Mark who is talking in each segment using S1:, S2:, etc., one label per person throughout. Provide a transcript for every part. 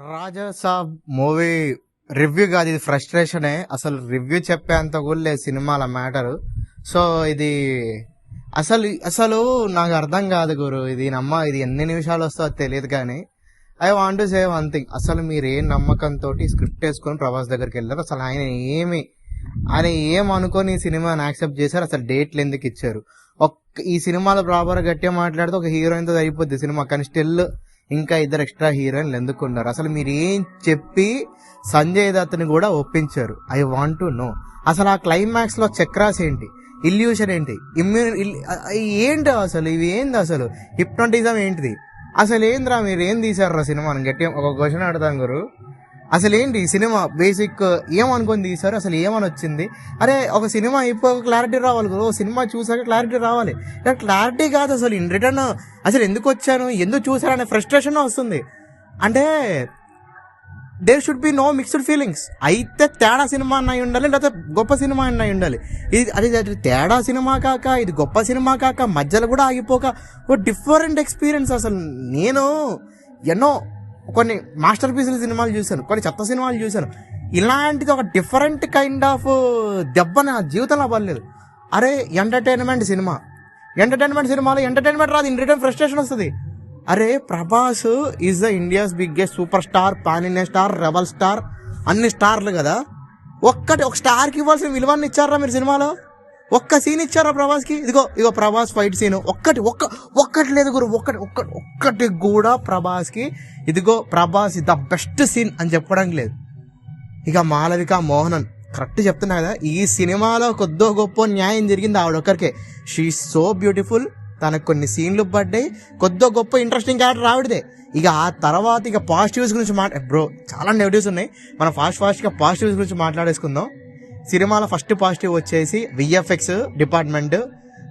S1: రాజా సాబ్ movie review కాదు, ఇది ఫ్రస్ట్రేషనే. అసలు రివ్యూ చెప్పేంత కూడా లేదు సినిమాల మ్యాటర్. సో ఇది అసలు అసలు నాకు అర్థం కాదు గురు. ఇది ఇది ఎన్ని నిమిషాలు వస్తుందో తెలియదు కానీ I want to say one thing. అసలు మీరు ఏ నమ్మకంతో స్క్రిప్ట్ వేసుకొని ప్రభాస్ దగ్గరికి వెళ్ళారు? అసలు ఆయన ఏమనుకొని ఈ సినిమాని యాక్సెప్ట్ చేశారు? అసలు డేట్లు ఎందుకు ఇచ్చారు? ఈ సినిమాలో ప్రాపర్ గట్టిగా మాట్లాడితే ఒక హీరోయిన్తో అయిపోద్ది సినిమా, కానీ స్టిల్ ఇంకా ఇద్దరు ఎక్స్ట్రా హీరోయిన్లు ఎందుకు ఉన్నారు? అసలు మీరు ఏం చెప్పి సంజయ్ దత్ని కూడా ఒప్పించారు? I want to know. అసలు ఆ క్లైమాక్స్ లో చక్రాస్ ఏంటి, ఇల్యూషన్ ఏంటి, ఏంటి అసలు ఇవి ఏంది? అసలు హిప్నోటిజం ఏంటిది? అసలు ఏంద్రా మీరు ఏం తీసారా సినిమాని? గట్టిగా ఒక క్వశ్చన్ అడతాను గురు. అసలు ఏంటి ఈ సినిమా? బేసిక్ ఏమనుకొని తీశారు? అసలు ఏమని వచ్చింది? అరే ఒక సినిమా అయిపోయి క్లారిటీ రావాలి గురు. సినిమా చూసాక క్లారిటీ రావాలి. క్లారిటీ కాదు అసలు. ఇన్ రిటర్న్ అసలు ఎందుకు వచ్చాను, ఎందుకు చూసారనే ఫ్రస్ట్రేషన్ వస్తుంది. అంటే there should be no mixed feelings. అయితే తేడా సినిమా అయి ఉండాలి, లేకపోతే గొప్ప సినిమా అయి ఉండాలి. అది తేడా సినిమా కాక, ఇది గొప్ప సినిమా కాక, మధ్యలో కూడా ఆగిపోక ఓ డిఫరెంట్ ఎక్స్పీరియన్స్. అసలు నేను ఎన్నో కొన్ని మాస్టర్ పీసుల సినిమాలు చూశాను, కొన్ని చెత్త సినిమాలు చూశాను. ఇలాంటిది ఒక డిఫరెంట్ కైండ్ ఆఫ్ దెబ్బ నా జీవితంలో పడలేదు. అరే ఎంటర్టైన్మెంట్ సినిమాలో ఎంటర్టైన్మెంట్ రాదు, ఇన్ రిటర్న్ ఫ్రస్ట్రేషన్ వస్తుంది. అరే Prabhas is the India's biggest super star, pan Indian star, rebel star, అన్ని స్టార్లు కదా. ఒక స్టార్కి ఇవ్వాల్సిన విలువన్ని ఇచ్చారా మీరు సినిమాలో? ఒక్క సీన్ ఇచ్చారా ప్రభాస్కి? ఇదిగో ప్రభాస్ ఫైట్ సీన్ ఒక్కటి లేదు గురు. ఒక్కటి కూడా ప్రభాస్కి ఇదిగో ప్రభాస్ ద బెస్ట్ సీన్ అని చెప్పడానికి లేదు. ఇక మాళవిక మోహనన్ కరెక్ట్ చెప్తున్నా కదా, ఈ సినిమాలో కొద్దో గొప్ప న్యాయం జరిగింది ఆవిడొక్కరికే. She so beautiful. తనకు కొన్ని సీన్లు పడ్డాయి, కొద్దో గొప్ప ఇంట్రెస్టింగ్ క్యారెక్టర్ ఆవిడదే. ఇక ఆ తర్వాత ఇక పాజిటివ్స్ గురించి బ్రో చాలా నెగిటివ్స్ ఉన్నాయి, మనం ఫాస్ట్గా పాజిటివ్స్ గురించి మాట్లాడేసుకుందాం. సినిమాలో ఫస్ట్ పాజిటివ్ వచ్చేసి విఎఫ్ఎక్స్ డిపార్ట్మెంట్.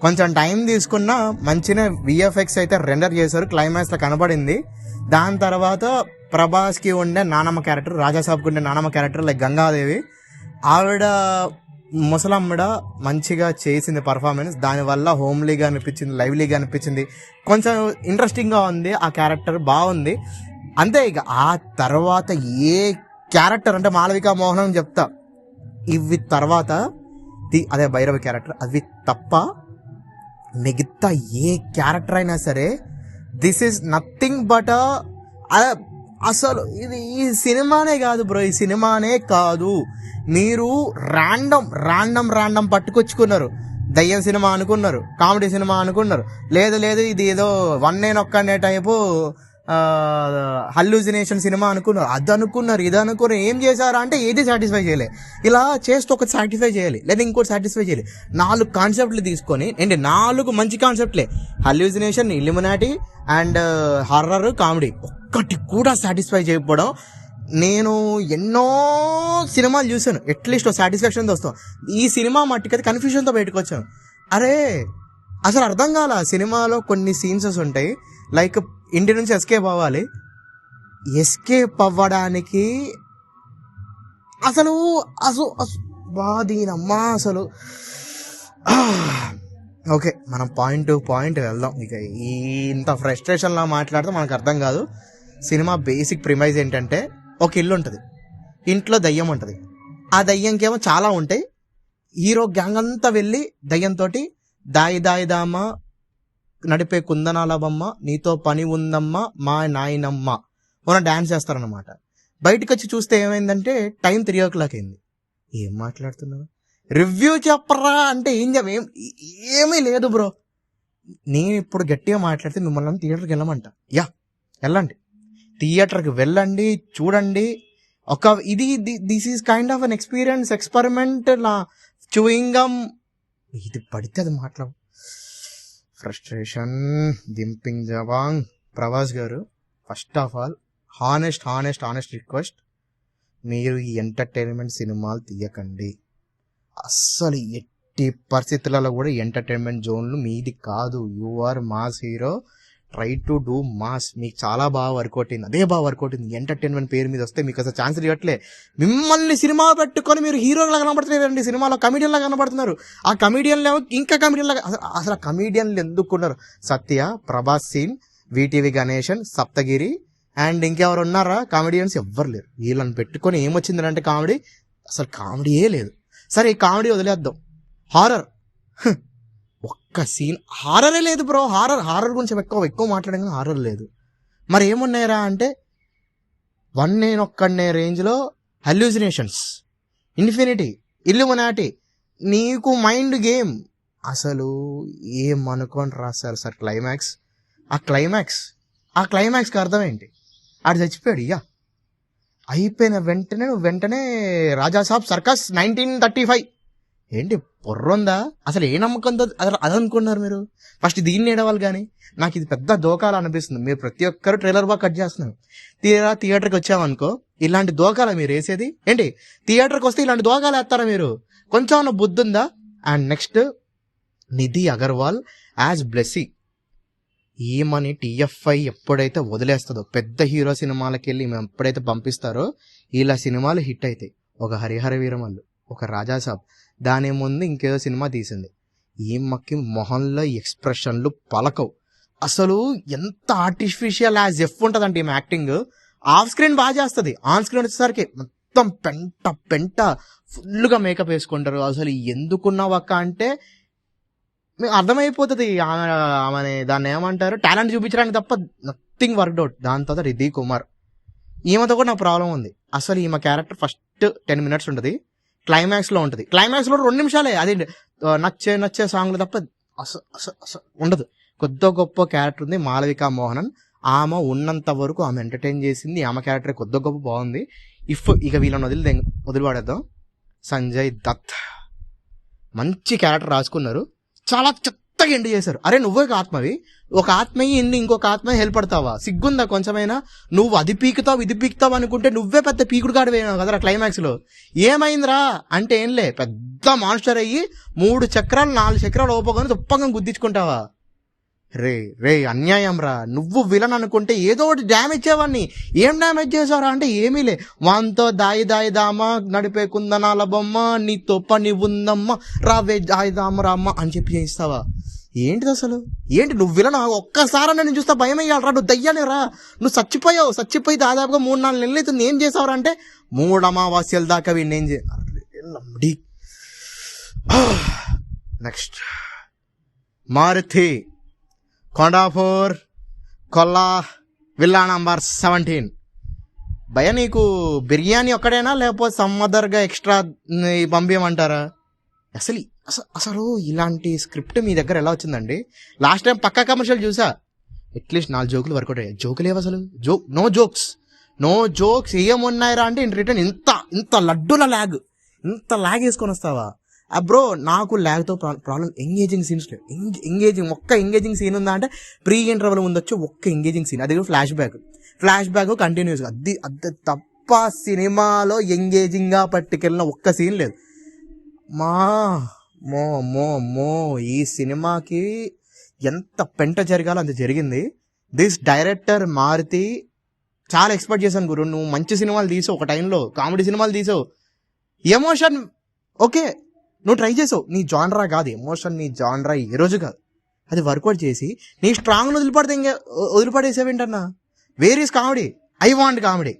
S1: కొంచెం టైం తీసుకున్నా మంచిగా విఎఫ్ఎక్స్ అయితే రెండర్ చేశారు, క్లైమాక్స్ లో కనబడింది. దాని తర్వాత ప్రభాస్కి ఉండే నానమ్మ క్యారెక్టర్, రాజాసాబ్కి ఉండే నానమ్మ క్యారెక్టర్ లైక్ గంగాదేవి, ఆవిడ ముసలమ్మడ మంచిగా చేసింది పర్ఫార్మెన్స్. దానివల్ల హోమ్లీగా అనిపించింది, లైవ్లీగా అనిపించింది, కొంచెం ఇంట్రెస్టింగ్గా ఉంది. ఆ క్యారెక్టర్ బాగుంది అంతే. ఇక ఆ తర్వాత ఏ క్యారెక్టర్ అంటే మాళవిక మోహనం చెప్తా, ఇవి తర్వాత అదే భైరవ క్యారెక్టర్, అవి తప్ప మిగతా ఏ క్యారెక్టర్ అయినా సరే దిస్ ఈజ్ నథింగ్ బట్ అసలు ఇది ఈ సినిమానే కాదు బ్రో, ఈ సినిమానే కాదు. మీరు ర్యాండమ్ పట్టుకొచ్చుకున్నారు. దయ్యం సినిమా అనుకున్నారు, కామెడీ సినిమా అనుకున్నారు, లేదు ఇది ఏదో వన్ నేను ఒక్కనే టైపు హల్యూజినేషన్ సినిమా అనుకున్నారు, ఇది అనుకున్నారు. ఏం చేశారా అంటే ఏది సాటిస్ఫై చేయలే. ఇలా చేస్తూ ఒకటి సాటిస్ఫై చేయాలి, లేదా ఇంకోటి సాటిస్ఫై చేయాలి. 4 కాన్సెప్ట్లు తీసుకొని 4 మంచి కాన్సెప్ట్లే, హల్యూజినేషన్, ఇల్యూమినాటి అండ్ హారర్, కామెడీ, ఒక్కటి కూడా సాటిస్ఫై చేయకపోవడం. నేను ఎన్నో సినిమాలు చూశాను, అట్లీస్ట్ సాటిస్ఫాక్షన్తో వస్తాం. ఈ సినిమా మట్టికైతే కన్ఫ్యూజన్తో బయటకు వచ్చాను. అరే అసలు అర్థం కాల. సినిమాలో కొన్ని సీన్సెస్ ఉంటాయి, లైక్ ఇంటి నుంచి ఎస్కేప్ అవ్వాలి, ఎస్కేప్ అవ్వడానికి అసలు బాధీనమ్మా అసలు. ఓకే, మనం పాయింట్ టు పాయింట్ వెళ్దాం. ఇక ఇంత ఫ్రస్ట్రేషన్లా మాట్లాడితే మనకు అర్థం కాదు. సినిమా బేసిక్ ప్రిమైజ్ ఏంటంటే, ఒక ఇల్లు ఉంటుంది, ఇంట్లో దయ్యం ఉంటుంది. ఆ దయ్యంకేమో చాలా ఉంటాయి. హీరో గ్యాంగ్ అంతా వెళ్ళి దయ్యంతో దాయిదామ నడిపే కుందనాల బొమ్మ, నీతో పని ఉందమ్మా మా నాయనమ్మ మన డాన్స్ చేస్తారనమాట. బయటకు వచ్చి చూస్తే ఏమైందంటే టైం 3 o'clock అయింది. ఏం మాట్లాడుతున్నావు, రివ్యూ చెప్పరా అంటే ఏమీ లేదు బ్రో. నేను ఇప్పుడు గట్టిగా మాట్లాడితే మిమ్మల్ని థియేటర్కి వెళ్ళమంట. వెళ్ళండి, థియేటర్కి వెళ్ళండి, చూడండి. This is kind of an experience, experiment. Chewing gum ఇది పడితే అది మాట్లాడు. ఫ్రస్ట్రేషన్ దింపింగ్ జవాంగ్. ప్రభాస్ గారు, first of all honest request, మీరు ఈ ఎంటర్టైన్మెంట్ సినిమాలు తీయకండి. అస్సలు ఎట్టి పరిస్థితులలో కూడా ఎంటర్టైన్మెంట్ జోన్లు మీది కాదు. You are mass hero, try to do mass. మీకు చాలా బాగా వర్కౌట్ అయింది, అదే బాగా వర్కౌట్ అయింది. ఎంటర్టైన్మెంట్ పేరు మీద వస్తే మీకు అసలు ఛాన్స్ ఇవ్వట్లే. మిమ్మల్ని సినిమా పెట్టుకొని మీరు హీరోలా కనబడుతున్నారండి, సినిమాలో కమిడియన్లా కనబడుతున్నారు. ఆ కమిడియన్లు ఇంకా కమిడియన్లా, అసలు కమిడియన్లు ఎందుకున్నారు? సత్య, ప్రభాస్ సీన్, వీటీవీ గణేశన్, సప్తగిరి అండ్ ఇంకెవరు ఉన్నారా కామెడియన్స్? ఎవ్వరు లేరు. వీళ్ళని పెట్టుకొని ఏమొచ్చిందంటే కామెడీ, అసలు కామెడీయే లేదు. సరే ఈ కామెడీ వదిలేద్దాం. హారర్ ఒక్క సీన్ హారరే లేదు బ్రో. హారర్ గురించి ఎక్కువ మాట్లాడగా హారర్ లేదు. మరి ఏమున్నాయరా అంటే నేనొక్కడనే రేంజ్లో హల్యూసినేషన్స్, ఇన్ఫినిటీ, ఇల్లుమినాటి, నీకు మైండ్ గేమ్. అసలు ఏమనుకోని రాశారు సార్ క్లైమాక్స్. ఆ క్లైమాక్స్కి అర్థం ఏంటి? ఆడు చచ్చిపోయాడు. అయిపోయిన వెంటనే రాజాసాబ్ సర్కస్ 1935. ఏంటి పొర్రుందా? అసలు ఏ నమ్మకంతో అదనుకున్నారు మీరు? ఫస్ట్ దీన్ని ఏడవాలి. కానీ నాకు ఇది పెద్ద దోకాలు అనిపిస్తుంది. మీరు ప్రతి ఒక్కరు ట్రైలర్ బాగా కట్ చేస్తున్నారు. థియేటర్కి వచ్చామనుకో ఇలాంటి దోకాల మీరు వేసేది ఏంటి? థియేటర్కి వస్తే ఇలాంటి దోకాలు వేస్తారా మీరు? కొంచెం బుద్ధి ఉందా? And next Nidhi Agarwal as Blessy. ఈమని TFI ఎప్పుడైతే వదిలేస్తుందో, పెద్ద హీరో సినిమాలకి వెళ్ళి మేము ఎప్పుడైతే పంపిస్తారో ఇలా సినిమాలు హిట్ అవుతాయి. ఒక హరిహర వీరమల్లు, ఒక రాజాసాబ్, దాని ముందు ఇంకేదో సినిమా తీసింది. ఈమెకి మొహంలో ఎక్స్ప్రెషన్లు పలకవు. అసలు ఎంత ఆర్టిఫిషియల్ యాజ్ ఎఫ్ ఉంటుందంటే ఈమె యాక్టింగ్. ఆఫ్ స్క్రీన్ బాగా చేస్తుంది, ఆన్ స్క్రీన్ వచ్చేసరికి మొత్తం పెంట ఫుల్గా మేకప్ వేసుకుంటారు. అసలు ఎందుకున్నావక్క అంటే మీకు అర్థమైపోతుంది ఆమె దాన్ని ఏమంటారు, టాలెంట్ చూపించడానికి తప్ప నథింగ్ వర్క్డ్ అవుట్. దాని తర్వాత రిధి కుమార్, ఈమెతో కూడా నాకు ప్రాబ్లం ఉంది. అసలు ఈమె క్యారెక్టర్ ఫస్ట్ 10 minutes ఉంటుంది, క్లైమాక్స్లో ఉంటుంది. క్లైమాక్స్లో 2 నిమిషాలే, అది నచ్చే సాంగ్లు తప్ప ఉండదు. కొద్ది గొప్ప క్యారెక్టర్ ఉంది మాళవికా మోహనన్. ఆమె ఉన్నంత వరకు ఆమె ఎంటర్టైన్ చేసింది. ఆమె క్యారెక్టర్ కొద్ది గొప్ప బాగుంది. ఇక వీళ్ళని వదిలిపడేద్దాం. సంజయ్ దత్ మంచి క్యారెక్టర్ రాసుకున్నారు, చాలా చెత్తగా ఎండ్ చేశారు. అరే నువ్వే ఒక ఆత్మవి, ఒక ఆత్మయ్యి ఇంకొక ఆత్మ హెల్ప్ పడతావా? సిగ్గుందా కొంచెమైనా? నువ్వు అది పీకుతావు అనుకుంటే నువ్వే పెద్ద పీకుడు కాడు వేయవు కదరా క్లైమాక్స్ లో. ఏమైందిరా అంటే ఏంలే, పెద్ద మాన్స్టర్ అయ్యి 3 చక్రాలు 4 చక్రాలు ఓపోగానే తుప్పగా గుద్దించుకుంటావా? రే అన్యాయం రా. నువ్వు విలన్ అనుకుంటే ఏదో ఒకటి డ్యామేజ్ చేయవాడిని. ఏం డ్యామేజ్ చేసావురా అంటే ఏమీలే, వాంతో దాయి దామా నడిపే కుందనాల బొమ్మ, నీతో పని ఉందమ్మా రావే దాయిదామ రామ్మ అని చెప్పి చేయిస్తావా? ఏంటిది అసలు? ఏంటి నువ్వు విలన్? ఒక్కసారి నేను చూస్తా భయం అయ్యాలరా. నువ్వు దయ్యానే రా. నువ్వు చచ్చిపోయి దాదాపుగా 3-4 నెలలు అవుతుంది. ఏం చేసావురా అంటే 3 అమావాస్యల దాకా వీడిని ఏం చేయాలి. Next Maruti Kondapur Kolla villa number 17. భయ నీకు బిర్యానీ ఒక్కడేనా లేకపోతే సమ్మదర్గా ఎక్స్ట్రా పంపించమంటారా? అసలు ఇలాంటి స్క్రిప్ట్ మీ దగ్గర ఎలా వచ్చిందండి? లాస్ట్ టైం పక్కా కమర్షియల్ చూసా, అట్లీస్ట్ 4 జోకులు వర్కౌట్ అయ్యాయి. జోకులేవు అసలు, నో జోక్స్ ఏమున్నాయిరా అంటే ఇన్ రిటర్న్ ఇంత లడ్డుల ఇంత ల్యాగ్ వేసుకొని వస్తావా? బ్రో నాకు ల్యాగ్తో ప్రాబ్లం. ఎంగేజింగ్ సీన్స్ లేవు. ఒక్క ఎంగేజింగ్ సీన్ ఉందా అంటే ప్రీ ఇంటర్వల్ ఉండొచ్చు, ఒక్క ఎంగేజింగ్ సీన్, అది కూడా ఫ్లాష్ బ్యాక్ కంటిన్యూస్గా. అది తప్ప సినిమాలో ఎంగేజింగ్ గా పట్టుకెళ్ళిన ఒక్క సీన్ లేదు. ఈ సినిమాకి ఎంత పెంట జరగాలో అంత జరిగింది. దిస్ డైరెక్టర్ మారుతి చాలా ఎక్స్పెక్ట్ చేశాను గురు. నువ్వు మంచి సినిమాలు తీసావు, ఒక టైంలో కామెడీ సినిమాలు తీసావు, ఎమోషన్ ఓకే నువ్వు ట్రై చేసావు. నీ జాన్రా కాదు ఎమోషన్, నీ జాన్రా ఏ రోజు కాదు. అది వర్కౌట్ చేసి నీ స్ట్రాంగ్ వదిలిపడేసేవేంటన్నా? Where is comedy? I want comedy.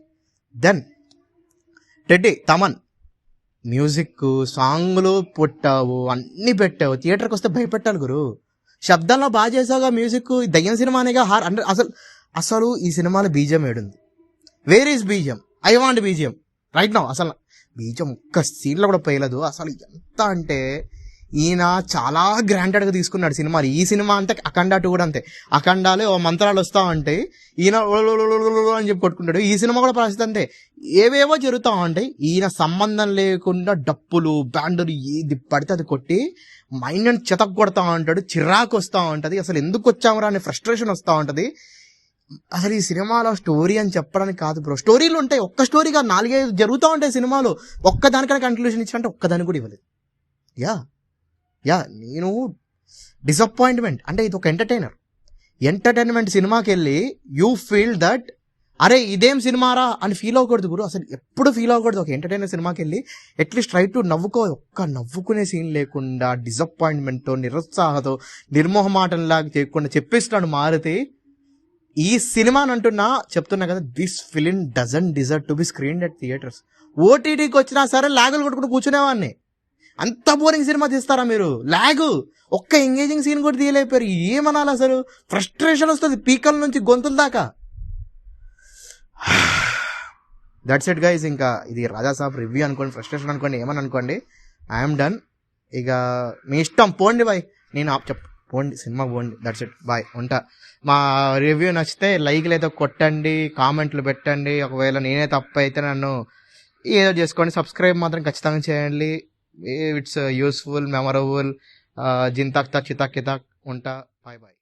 S1: Then టెడ్డీ తమన్ మ్యూజిక్, సాంగ్లు పుట్టావు, అన్ని పెట్టావు. థియేటర్కి వస్తే భయపెట్టాలి గురు. శబ్దంలో బాగా చేసావుగా మ్యూజిక్. దయ్యం సినిమానేగా అంటే అసలు ఈ సినిమాలో బీజియం ఏడుంది? Where is BGM? I want BGM right now. అసలు బీజం ఒక్క సీన్లో కూడా పోయలేదు. అసలు ఎంత అంటే ఈయన చాలా గ్రాంటెడ్గా తీసుకున్నాడు సినిమాలు. ఈ సినిమా అంటే అఖండ 2 కూడా అంతే. అఖండాలే మంత్రాలు వస్తా ఉంటాయి, ఈయన అని చెప్పి కొట్టుకుంటాడు. ఈ సినిమా కూడా పరిస్థితి అంతే, ఏవేవో జరుగుతూ ఉంటాయి. ఈయన సంబంధం లేకుండా డప్పులు బ్యాండులు ఏది పడితే అది కొట్టి మైండ్ చెతక్ కొడతా ఉంటాడు, చిరాకు వస్తూ ఉంటుంది. అసలు ఎందుకు వచ్చామురా అనే ఫ్రస్ట్రేషన్ వస్తూ ఉంటుంది. అసలు ఈ సినిమాలో స్టోరీ అని చెప్పడానికి కాదు బ్రో, స్టోరీలు ఉంటాయి. ఒక్క స్టోరీగా 4-5 జరుగుతూ ఉంటాయి సినిమాలు. ఒక్కదానికైనా కన్క్లూజన్ ఇచ్చినట్టే ఒక్కదానికి కూడా ఇవ్వలేదు. నేను డిసప్పాయింట్మెంట్. అంటే ఇది ఒక ఎంటర్టైన్మెంట్ సినిమాకి వెళ్ళి యూ ఫీల్ దట్ అరే ఇదేం సినిమారా అని ఫీల్ అవ్వకూడదు గురు. అసలు ఎప్పుడు ఫీల్ అవ్వకూడదు. ఒక ఎంటర్టైనర్ సినిమాకి వెళ్ళి అట్లీస్ట్ ట్రై టు నవ్వుకునే సీన్ లేకుండా డిసప్పాయింట్మెంట్తో, నిరుత్సాహంతో, నిర్మోహమాటంలాగా చేయకుండా చెప్పేస్తున్నాడు మారుతి. ఈ సినిమా అంటున్నా చెప్తున్నా కదా, this film doesn't deserve to be screen at theatres. ఓటీటీకి వచ్చినా సరే లాగులు కొట్టుకుంటూ కూర్చునేవాడిని. అంత బోరింగ్ సినిమా తీస్తారా మీరు? లాగు, ఒక్క ఎంగేజింగ్ సీన్ కూడా తీయలేపారు. ఏమనాలి అసలు? ఫ్రస్ట్రేషన్ వస్తుంది పీకల నుంచి గొంతుల దాకా. That's it guys. ఇంకా ఇది రాజాసాబ్ రివ్యూ అనుకోండి, ఫ్రస్ట్రేషన్ అనుకోండి, ఏమని అనుకోండి. I'm done. ఇక మీ ఇష్టం, పోండి బాయ్. నేను పోండి, సినిమా పోండి. దట్స్ ఇట్, బాయ్, ఉంటా. మా రివ్యూ నచ్చితే లైక్లు అయితే కొట్టండి, కామెంట్లు పెట్టండి. ఒకవేళ నేనే తప్పు అయితే నన్ను ఏదో చేసుకోండి. సబ్స్క్రైబ్ మాత్రం ఖచ్చితంగా చేయండి. It's useful, memorable. జింతాక్ తక్ చితాక్ కితాక్. ఉంటా. Bye bye.